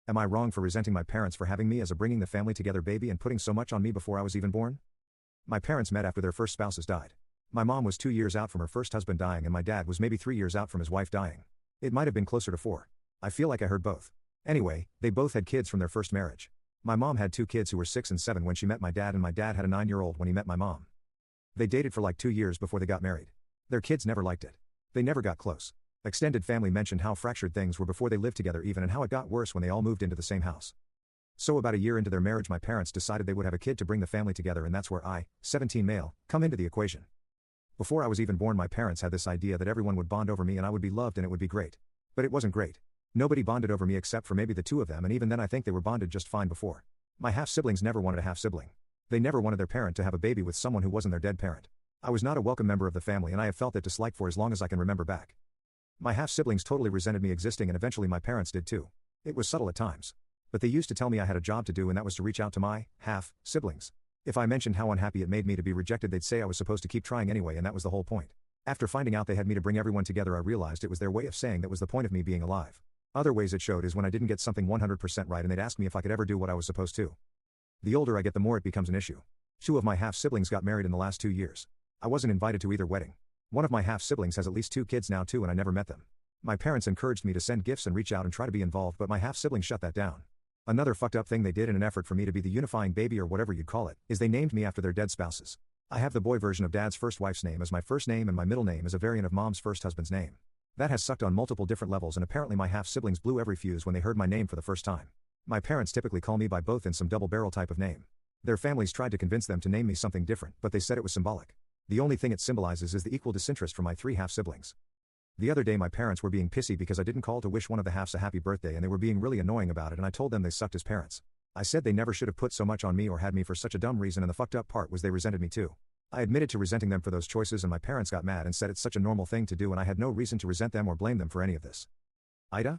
Am I wrong for resenting my parents for having me as a bringing the family together baby and putting so much on me before I was even born? My parents met after their first spouses died. My mom was 2 years out from her first husband dying and my dad was maybe 3 years out from his wife dying. It might have been closer to 4. I feel like I heard both. Anyway, they both had kids from their first marriage. My mom had 2 kids who were 6 and 7 when she met my dad and my dad had a 9-year-old when he met my mom. They dated for like 2 years before they got married. Their kids never liked it. They never got close. Extended family mentioned how fractured things were before they lived together even and how it got worse when they all moved into the same house. So about a year into their marriage my parents decided they would have a kid to bring the family together and that's where I, 17 male, come into the equation. Before I was even born my parents had this idea that everyone would bond over me and I would be loved and it would be great. But it wasn't great. Nobody bonded over me except for maybe the 2 of them and even then I think they were bonded just fine before. My half-siblings never wanted a half-sibling. They never wanted their parent to have a baby with someone who wasn't their dead parent. I was not a welcome member of the family and I have felt that dislike for as long as I can remember back. My half-siblings totally resented me existing and eventually my parents did too. It was subtle at times. But they used to tell me I had a job to do and that was to reach out to my half-siblings. If I mentioned how unhappy it made me to be rejected they'd say I was supposed to keep trying anyway and that was the whole point. After finding out they had me to bring everyone together I realized it was their way of saying that was the point of me being alive. Other ways it showed is when I didn't get something 100% right and they'd ask me if I could ever do what I was supposed to. The older I get the more it becomes an issue. 2 of my half-siblings got married in the last 2 years. I wasn't invited to either wedding. One of my half-siblings has at least 2 kids now too and I never met them. My parents encouraged me to send gifts and reach out and try to be involved but my half-siblings shut that down. Another fucked up thing they did in an effort for me to be the unifying baby or whatever you'd call it, is they named me after their dead spouses. I have the boy version of dad's first wife's name as my first name and my middle name is a variant of mom's first husband's name. That has sucked on multiple different levels and apparently my half-siblings blew every fuse when they heard my name for the first time. My parents typically call me by both in some double-barrel type of name. Their families tried to convince them to name me something different but they said it was symbolic. The only thing it symbolizes is the equal disinterest from my 3 half-siblings. The other day my parents were being pissy because I didn't call to wish one of the halves a happy birthday and they were being really annoying about it and I told them they sucked as parents. I said they never should have put so much on me or had me for such a dumb reason and the fucked up part was they resented me too. I admitted to resenting them for those choices and my parents got mad and said it's such a normal thing to do and I had no reason to resent them or blame them for any of this. AITA?